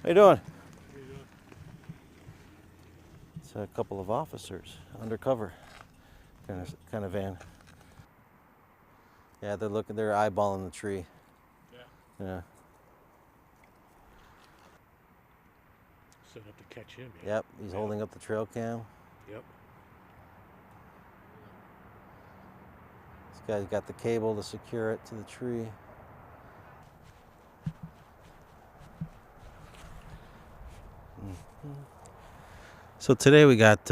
How you doing? It's a couple of officers undercover, kind of van. Yeah, they're eyeballing the tree. Yeah. Set up to catch him. Yep. He's holding up the trail cam. Yep. This guy's got the cable to secure it to the tree. So today we got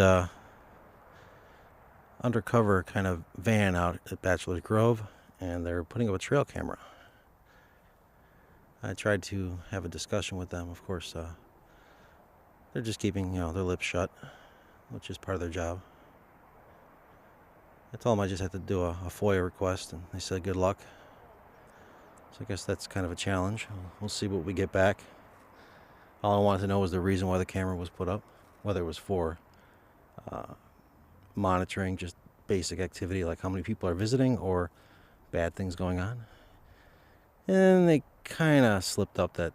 undercover kind of van out at Bachelors Grove, and they're putting up a trail camera. I tried to have a discussion with them. Of course, they're just keeping their lips shut, which is part of their job. I told them I just had to do a FOIA request, and they said good luck. So I guess that's kind of a challenge. We'll see what we get back. All I wanted to know was the reason why the camera was put up, whether it was for monitoring just basic activity like how many people are visiting or bad things going on. And they kind of slipped up that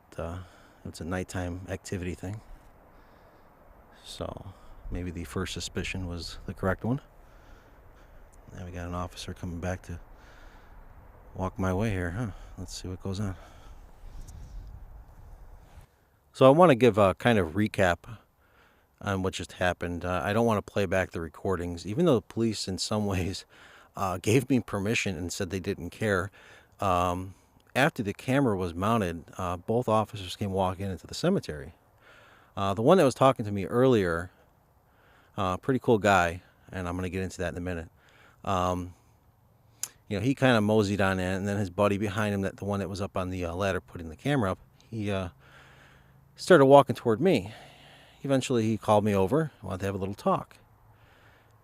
it's a nighttime activity thing. So maybe the first suspicion was the correct one. Now we got an officer coming back to walk my way here, huh? Let's see what goes on. So I want to give a kind of recap on what just happened. I don't want to play back the recordings, even though the police in some ways gave me permission and said they didn't care. After the camera was mounted, both officers came walking into the cemetery. The one that was talking to me earlier, pretty cool guy, and I'm going to get into that in a minute. He kind of moseyed on in, and then his buddy behind him, the one that was up on the ladder putting the camera up, he started walking toward me. Eventually, he called me over, wanted to have a little talk.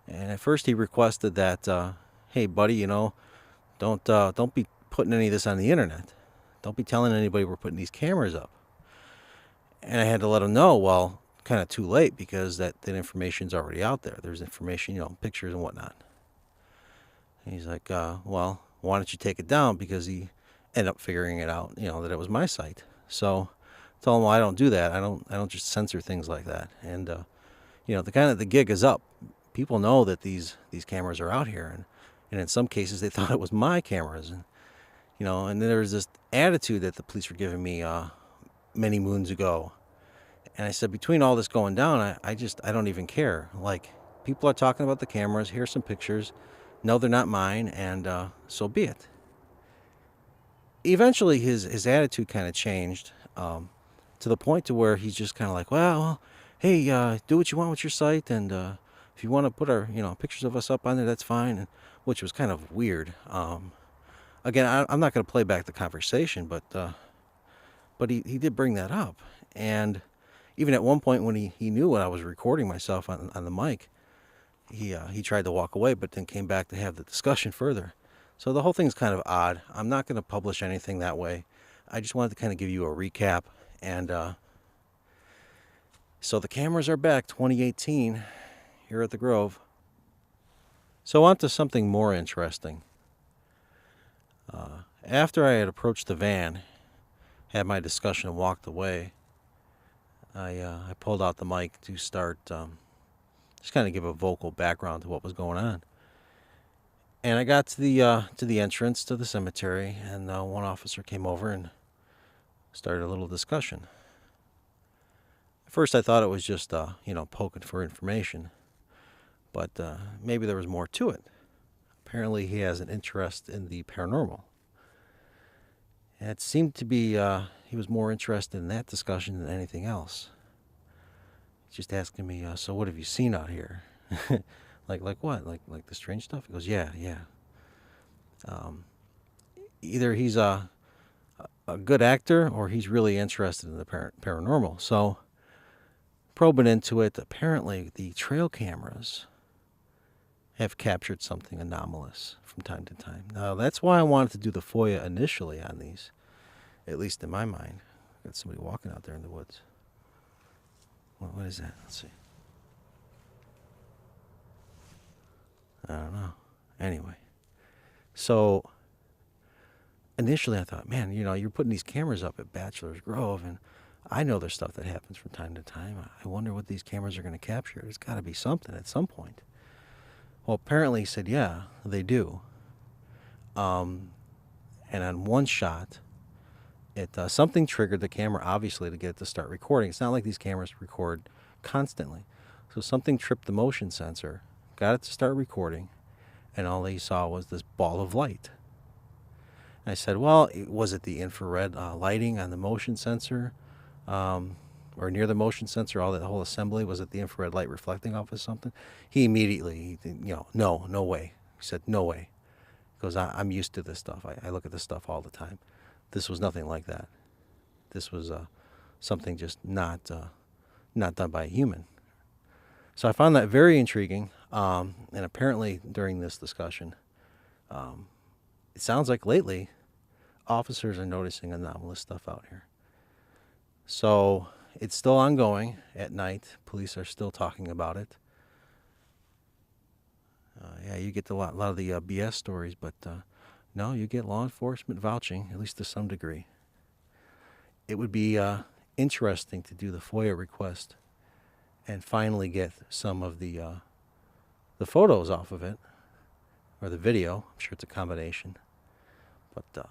And at first, he requested that, hey, buddy, don't be putting any of this on the internet. Don't be telling anybody we're putting these cameras up. And I had to let him know, well, kind of too late because that information's already out there. There's information, pictures and whatnot. And he's like, well, why don't you take it down? Because he ended up figuring it out, that it was my site. So I told him, well, I don't do that. I don't just censor things like that. And, the gig is up. People know that these cameras are out here. And in some cases, they thought it was my cameras. And, and then there was this attitude that the police were giving me many moons ago. And I said, between all this going down, I don't even care. Like, people are talking about the cameras. Here's some pictures. No, they're not mine, and so be it. Eventually, his attitude kind of changed to the point to where he's just kind of like, well, hey, do what you want with your site, and if you want to put our pictures of us up on there, that's fine. And, which was kind of weird. Again, I'm not going to play back the conversation, but he did bring that up, and even at one point when he knew when I was recording myself on the mic, he tried to walk away, but then came back to have the discussion further. So the whole thing's kind of odd. I'm not going to publish anything that way. I just wanted to kind of give you a recap. And so the cameras are back 2018 here at the Grove. So on to something more interesting. After I had approached the van, had my discussion and walked away, I pulled out the mic to start just kind of give a vocal background to what was going on. And I got to the entrance to the cemetery, and one officer came over and started a little discussion. At first, I thought it was just poking for information, but maybe there was more to it. Apparently, he has an interest in the paranormal. And it seemed to be he was more interested in that discussion than anything else. He's just asking me, so what have you seen out here? Like what? Like the strange stuff? He goes, yeah. Either he's a good actor or he's really interested in the paranormal. So, probing into it, apparently the trail cameras have captured something anomalous from time to time. Now, that's why I wanted to do the FOIA initially on these, at least in my mind. Got somebody walking out there in the woods. What is that? Let's see. I don't know. Anyway, so initially I thought, man, you're putting these cameras up at Bachelors Grove, and I know there's stuff that happens from time to time. I wonder what these cameras are going to capture. There's got to be something at some point. Well, apparently he said, yeah, they do. And on one shot, something triggered the camera, obviously, to get it to start recording. It's not like these cameras record constantly. So something tripped the motion sensor, got it to start recording, and all they saw was this ball of light. And I said, well, was it the infrared lighting on the motion sensor? Or near the motion sensor, all that whole assembly, was it the infrared light reflecting off of something? He immediately, no way. He said, no way. He goes, I'm used to this stuff. I look at this stuff all the time. This was nothing like that. This was something just not done by a human. So I found that very intriguing. And apparently during this discussion, it sounds like lately officers are noticing anomalous stuff out here. So it's still ongoing at night. Police are still talking about it. Yeah, you get a lot of the BS stories, but no, you get law enforcement vouching, at least to some degree. It would be interesting to do the FOIA request and finally get some of the photos off of it, or the video. I'm sure it's a combination. But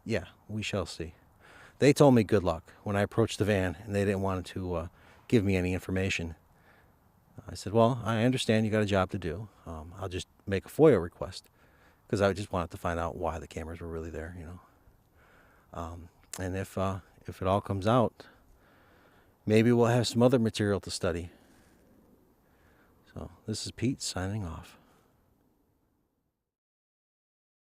yeah, we shall see. They told me good luck when I approached the van, and they didn't want to give me any information. I said, well, I understand you got a job to do. I'll just make a FOIA request, because I just wanted to find out why the cameras were really there, And if it all comes out, maybe we'll have some other material to study. So this is Pete signing off.